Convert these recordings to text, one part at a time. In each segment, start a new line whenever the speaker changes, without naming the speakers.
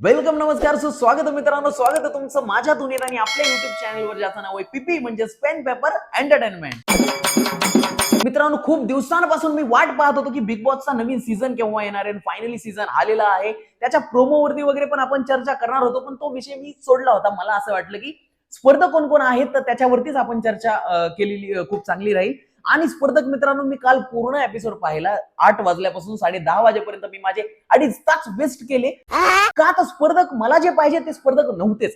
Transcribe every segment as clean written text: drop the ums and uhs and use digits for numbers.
Welcome, नमस्कार, सुस्वागत मित्रांनो. स्वागत आहे तुमचं माझ्या दुनियेत आणि आपल्या युट्यूब चॅनलवर, ज्याचं नाव आहे पीपी म्हणजे पेन पेपर एंटरटेनमेंट. मित्रांनो, खूप दिवसांपासून मी वाट पाहत होतो की बिग बॉसचा नवीन सीझन केव्हा येणार आहे. फायनली सीझन आलेला आहे. त्याच्या प्रोमोवरती वगैरे पण आपण चर्चा करणार होतो, पण तो विषय मी सोडला होता. मला असं वाटलं की स्पर्धक कोण कोण आहेत तर त्याच्यावरतीच आपण चर्चा केलेली खूप चांगली राहील. आणि स्पर्धक मित्रांनो, मी काल पूर्ण एपिसोड पाहिला. 8 वाजल्यापासून 10:30 वाजेपर्यंत मी माझे 2.5 तास वेस्ट केले. का तर स्पर्धक मला जे पाहिजे ते स्पर्धक नव्हतेच.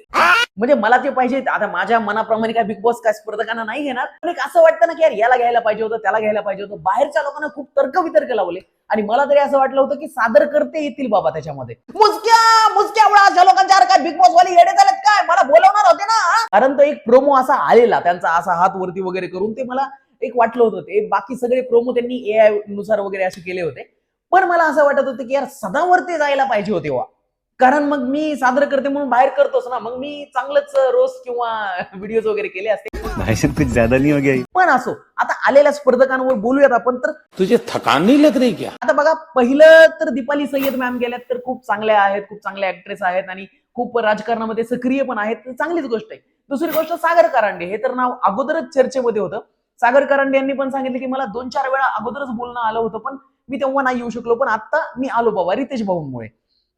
म्हणजे मला ते पाहिजे, आता माझ्या मनाप्रमाणे काय बिग बॉस काय स्पर्धकांना नाही घेणार, पण एक असं वाटतं ना की यार याला घ्यायला पाहिजे होतं, त्याला घ्यायला पाहिजे होतं. बाहेरच्या लोकांना खूप तर्क लावले आणि मला तरी असं वाटलं होतं की सादर करते येतील बाबा त्याच्यामध्ये. मुजक्या अशा लोकांच्या काय बिग बॉस वाले येडे झालेत काय, मला बोलवणार होते ना. कारण तो एक प्रोमो असा आलेला त्यांचा, असा हात वरती वगैरे करून, ते मला एक वाटलं होतं. ते बाकी सगळे प्रोमो त्यांनी एआय नुसार वगैरे असे केले होते, पण मला असं वाटत होतं की यार सदावरती जायला पाहिजे होते वा. कारण मग मी सादर करते म्हणून बाहेर करतोच ना, मग मी चांगलंच रोस्ट किंवा व्हिडिओज वगैरे केले असते.
कुछ ज्यादा नहीं हो गया.
पण असो, आता आलेल्या स्पर्धकांवर बोलूयात आपण. तर
तुझे थकान नहीं लग रही क्या?
आता बघा, पहिलं तर दीपाली सय्यद मॅम गेल्यात, तर खूप चांगल्या आहेत, खूप चांगल्या ऍक्ट्रेस आहेत आणि खूप राजकारणामध्ये सक्रिय पण आहेत, चांगलीच गोष्ट आहे. दुसरी गोष्ट, सागर कारंडे, हे तर नाव अगोदरच चर्चेमध्ये होतं. सागर कारंडे यांनी पण सांगितलं की मला 2-4 वेळा अगोदरच बोलणं आलं होतं, पण मी तेव्हा नाही येऊ शकलो, पण आता मी आलो बाबा रितेश भाऊंमुळे.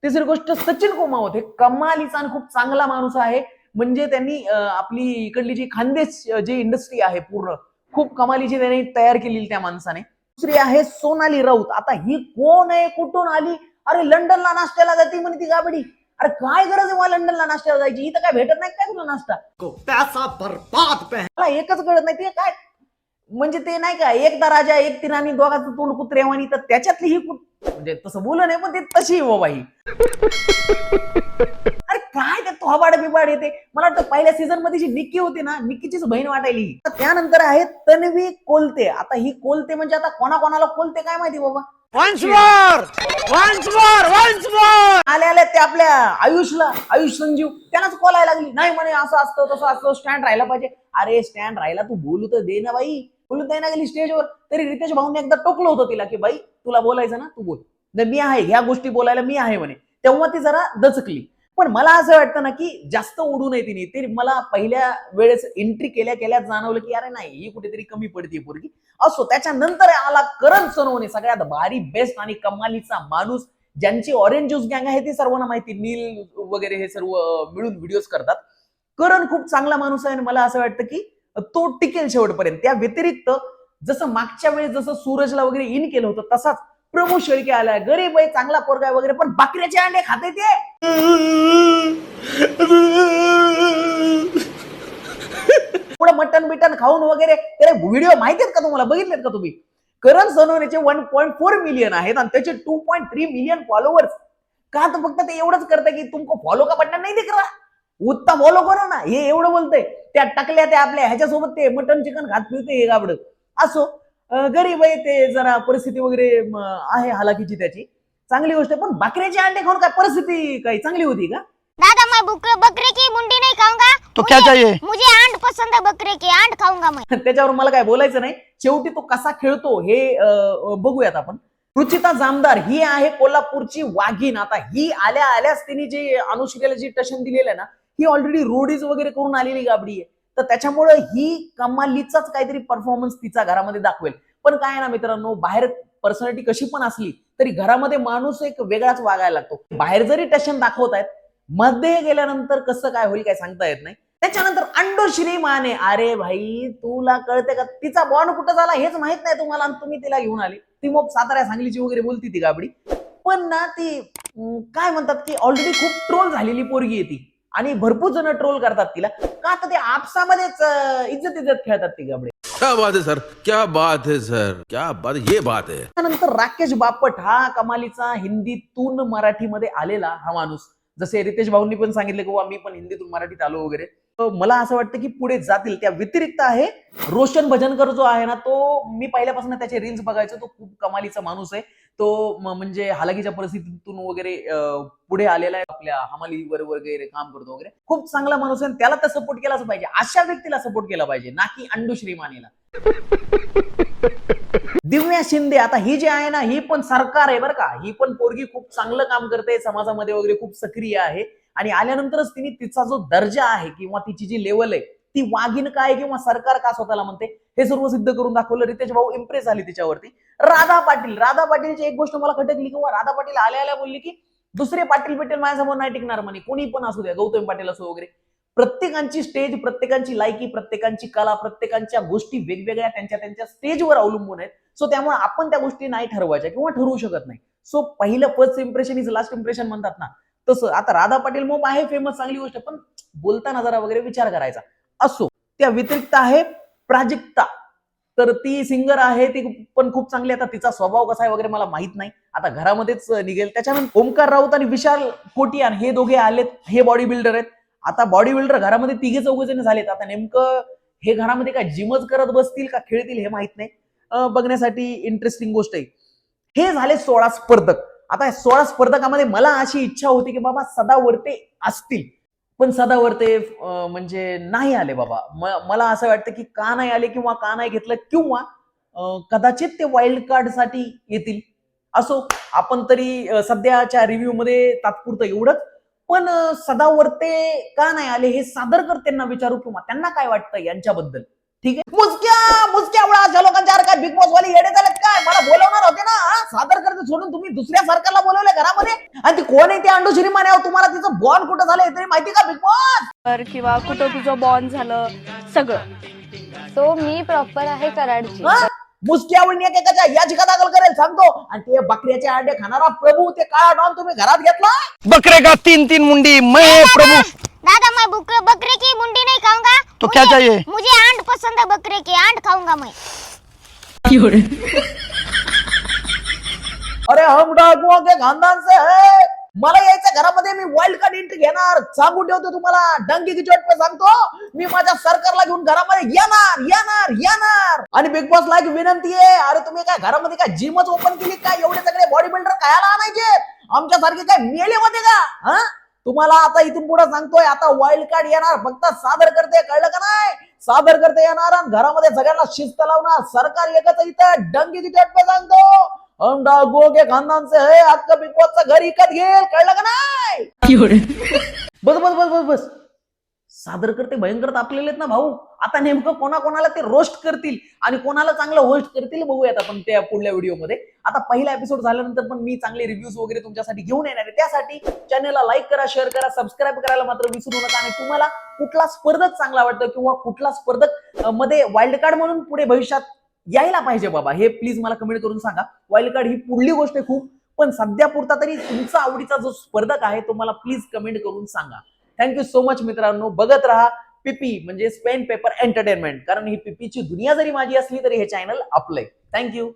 तिसरी गोष्ट, सचिन कुमावत हे कमालीचा आणि खूप चांगला माणूस आहे. म्हणजे त्यांनी आपली इकडली जी खानदेश जी इंडस्ट्री आहे पूर्ण खूप कमालीची त्यांनी तयार केलेली त्या माणसाने. दुसरी आहे सोनाली राऊत. आता ही कोण आहे, कुठून आली? अरे लंडनला नाश्त्याला जाते म्हणे ती गाबडी. अरे काय गरज आहे मला लंडनला नाश्त्याला जायची? इथं काय भेटत नाही काय तुला नाश्ता?
पैसा बर्बाद पे.
मला एकच कळत नाही ते काय, म्हणजे ते नाही का एकदा राजा एक ती राणी दोघांचं तोंड कुत्रेवानी, तर त्याच्यातली ही म्हणजे तसं बोललं नाही, पण ते तशी बाबा ही. अरे काय ते थोबाड बिबाड येते. मला वाटतं पहिल्या सीझन मध्ये जी निक्की होती ना, निक्कीचीच बहीण वाटायली. त्यानंतर आहे तन्वी कोलते. आता ही कोलते म्हणजे आता कोणाकोणाला कोलते काय माहिती बाबा. आल्या ते आपल्या आयुष संजीव त्यालाच कोलायला लागली. नाही म्हणे असं असतं तसं असतं, स्टँड राहायला पाहिजे. अरे स्टँड राहायला तू बोलू तर दे ना बाई. बोलू दे ना गेली स्टेजवर. तरी रितेश भाऊने एकदा टोकलं होतं तिला की बाई तुला बोलायचं ना तू बोल, मी आहे ह्या गोष्टी बोलायला, मी आहे म्हणे. तेव्हा ती जरा दचकली. पण मला असं वाटतं ना की जास्त उडू नये तिने. ते मला पहिल्या वेळेस एंट्री केल्या जाणवलं की अरे नाही, ही कुठेतरी कमी पडते पोरगी. असो, त्याच्यानंतर आला करण सोनवणे, सगळ्यात भारी बेस्ट आणि कमालीचा माणूस, ज्यांची ऑरेंज ज्यूस गँग आहे ती सर्वांना माहिती, नील वगैरे हे सर्व मिळून व्हिडिओज करतात. करण खूप चांगला माणूस आहे आणि मला असं वाटतं की तो टिकेल शेवटपर्यंत. त्या व्यतिरिक्त जसं मागच्या वेळेस जसं सूरजला वगैरे इन केलं होतं, तसाच प्रमोद शेळके आलाय. गरीब आहे, चांगला पोरगा वगैरे, पण बकऱ्याचे अंडे खाते ते. पुढे मटन बिटन खाऊन वगैरे त्याला व्हिडिओ माहिती आहेत का तुम्हाला, बघितलेत का तुम्ही? करण सोनवणेचे 1.4 मिलियन आहेत आणि त्याचे 2.3 मिलियन फॉलोअर्स. का तर फक्त ते एवढंच करतं की तुमको फॉलो का बटन नाही दिख रहा, उत्ता फॉलो करो ना, हे एवढं बोलतंय. त्या टाकल्या त्या आपल्या ह्याच्यासोबत ते मटन चिकन खात फिरते हे गाबड. असो, गरीब आहे ते, जरा परिस्थिती वगैरे आहे हालाकीची त्याची, चांगली गोष्ट आहे. पण बकऱ्याचे अंडे खाऊन काय परिस्थिती काही चांगली होती का?
दादा मैं बकरे की मुंडी नहीं खाऊंगा।
तो क्या चाहिए?
मुझे आंड पसंद है, बकरे की आंड खाऊंगा मैं।
त्याच्यावर मला काय बोलायचं नाही. शेवटी तो कसा खेळतो हे बघूयात आपण. रुचिता जामदार ही आहे कोल्हापूरची वाघीण. आता ही आल्याच तिने जे अनुश्रीला जी टशन दिलेलं आहे ना, ही ऑलरेडी रोडीज वगैरे करून आलेली गाबडी आहे. तर त्याच्यामुळे ही कमालीचाच काहीतरी परफॉर्मन्स तिचा घरामध्ये दाखवेल. पण काय ना मित्रांनो, बाहेर पर्सनॅलिटी कशी पण असली तरी घरामध्ये माणूस एक वेगळाच वागायला लागतो. बाहेर जरी टशन दाखवतायत, मध्ये गेल्यानंतर कसं काय होईल काय सांगता येत नाही. त्याच्यानंतर अंडोश्री माने, अरे भाई तुला कळते का तिचा बॉन्ड कुठं झाला हेच माहित नाही तुम्हाला, आणि तुम्ही तिला घेऊन आली. ती मग सातारा सांगलीची वगैरे बोलती ती गाबडी. पण ना ती काय म्हणतात की ऑलरेडी खूप ट्रोल झालेली पोरगी आहे ती, आणि भरपूर जण ट्रोल करतात तिला. का तर ते आपसामध्येच इज्जत खेळतात ती गाबडे.
क्या बात है सर, क्या बात है सर, क्या बात, ये बात है.
त्यानंतर राकेश बापट हा कमालीचा हिंदीतून मराठीमध्ये आलेला हा माणूस. जसे रितेश भाऊंनी पण सांगितलं की मी पण हिंदीतून मराठीत आलो वगैरे. मला असं वाटतं की पुढे जातील. त्या व्यतिरिक्त आहे रोशन भजनकर, जो आहे ना, तो मी पहिल्यापासून त्याचे रील्स बघायचो. तो खूप कमालीचा माणूस आहे. तो म्हणजे हालाकीच्या परिस्थितीतून वगैरे पुढे आलेला आहे, आपल्या हमालीवर वगैरे काम करतो वगैरे. खूप चांगला माणूस आहे, त्याला तर सपोर्ट केलाच पाहिजे. अशा व्यक्तीला सपोर्ट केला पाहिजे, ना की अंडू श्रीमानेला. दिव्या शिंदे, आता ही जी आहे ना, ही पण सरकार आहे बरं का, ही पण पोरगी खूप चांगलं काम करते, समाजामध्ये वगैरे खूप सक्रिय आहे आणि आल्यानंतरच तिने तिचा जो दर्जा आहे किंवा तिची जी लेवल आहे ती वाघीण काय किंवा सरकार का स्वतःला म्हणते हे सर्व सिद्ध करून दाखवलं. रितेश भाऊ इम्प्रेस झाली तिच्यावरती. राधा पाटीलची एक गोष्ट मला खटकली किंवा राधा पाटील आल्या आल्या बोलली की दुसरे पाटील माझ्यासमोर नाही टिकणार म्हणे, कोणी पण असू द्या, गौतम पाटील असो वगैरे. प्रत्येकांची स्टेज, प्रत्येकांची लायकी, प्रत्येकांची कला, प्रत्येकांच्या गोष्टी वेगवेगळ्या त्यांच्या स्टेजवर अवलंबून आहेत. सो त्यामुळे आपण त्या गोष्टी नाही ठरवायच्या किंवा ठरवू शकत नाही. सो पहिलं first impression is last impression म्हणतात ना, तसं आता राधा पाटील मग आहे फेमस, चांगली गोष्ट, पण बोलताना जरा वगैरे विचार करायचा. असो, त्या व्यतिरिक्त आहे प्राजक्ता, तर ती सिंगर आहे, ती पण खूप चांगली. आता तिचा स्वभाव कसा आहे वगैरे मला माहित नाही, आता घरामध्येच निघेल. त्याच्यानंतर ओमकार राऊत आणि विशाल कोटियान हे दोघे आलेत, हे बॉडी बिल्डर आहेत. आता बॉडी बिल्डर घरामध्ये तिघे चौघे जण झालेत. आता नेमकं हे घरामध्ये काय जिमच करत बसतील का खेळतील हे माहित नाही. बघण्यासाठी इंटरेस्टिंग गोष्ट आहे. हे झाले 16 स्पर्धक. आता 16 स्पर्धकामध्ये मला अशी इच्छा होती की बाबा सदावर्ते असतील, पण सदावर्ते म्हणजे नाही आले बाबा. मला असं वाटतं की का नाही आले किंवा का नाही घेतलं, किंवा कदाचित ते वाईल्ड कार्ड साठी येतील. असो, आपण तरी सध्याच्या रिव्ह्यू मध्ये तात्पुरतं एवढंच. पण सदावर्ते का नाही आले हे सादरकर्त्यांना विचारू किंवा त्यांना काय वाटतं यांच्याबद्दल. ठीक आहे, मुजक्या अशा लोकांच्या काय बिग बॉस वाले येडे झालेत काय? मला बोलवणार होते ना, सादरकर्ते सोडून तुम्ही दुसऱ्या सरकारला बोलवले घरामध्ये, आणि ती कोण आहे ती अंडुश्री माने? तुम्हाला तिचं बॉन्ड कुठं झालं तरी माहिती का बिग बॉस?
किंवा कुठं तुझं बॉन्ड झालं सगळं.
तो मी प्रॉपर आहे कराडची.
मुसकी आवडणी एकेकाच्या याचिका दाखल करेल सांगतो. आणि ते बकऱ्याचे अंडे खाणारा प्रभू, ते काळा डॉन तुम्ही घरात घेतला.
बकरे का 3-3 मुंडी, मैं प्रभु.
दादा मैं बकरे की मुंडी नहीं खाऊंगा।
तो क्या चाहिए?
मुझे आंट पसंद है, बकरे की आंट खाऊंगा मैं।
अरे हम डाकुओं के खानदान से है, मला यायचं घरामध्ये, मी वाईल्ड कार्ड एंट्री घेणार, सांगून ठेवतो तुम्हाला, डंकी की चोट पे सांगतो, मी माझ्या सरकारला घेऊन घरामध्ये येणार. आणि बिग बॉस ला एक विनंती आहे, अरे तुम्ही काय घरामध्ये काय जिमच ओपन केली काय? एवढे सगळे बॉडी बिल्डर कायला आणायचे? आमच्यासारखे काय मेले होते का? हा, तुम्हाला आता इथून पुढे सांगतोय, आता वाईल्ड कार्ड येणार, फक्त सादर करते, कळलं का नाही? सादर करते येणार आणि घरामध्ये सगळ्यांना शिस्त लावणार. सरकार एकच इथं, डंकी की चोट पे सांगतो, हम डाकुओं के खानदान से है, आपका बिग बॉसचा घर इकत घेईल, कळलं का नाही? बस सादर करते भयंकर तापलेले आहेत ना भाऊ. आता नेमकं कोणाला ते रोस्ट करतील आणि कोणाला चांगलं होस्ट करतील बघूयात आपण त्या पुढल्या व्हिडिओमध्ये. आता पहिला एपिसोड झाल्यानंतर पण मी चांगले रिव्ह्यूज वगैरे तुमच्यासाठी घेऊन येणार आहे. त्यासाठी चॅनलला लाईक करा, शेअर करा, सबस्क्राईब करायला मात्र विसरू नका. आणि तुम्हाला कुठला स्पर्धक चांगला वाटतं किंवा कुठला स्पर्धक मध्ये वाईल्ड कार्ड म्हणून पुढे भविष्यात यायला पाहिजे बाबा, हे प्लीज मला कमेंट करून सांगा. वाईल्ड कार्ड ही पुढली गोष्ट आहे खूप, पण सध्या पुरता तरी तुमचा आवडीचा जो स्पर्धक आहे तो मला प्लीज कमेंट करून सांगा. थँक्यू सो मच मित्रांनो. बघत राहा पीपी म्हणजे पेन पेपर एंटरटेनमेंट, कारण ही पीपीची दुनिया जरी माझी असली तरी हे चॅनल आपलंय. थँक्यू.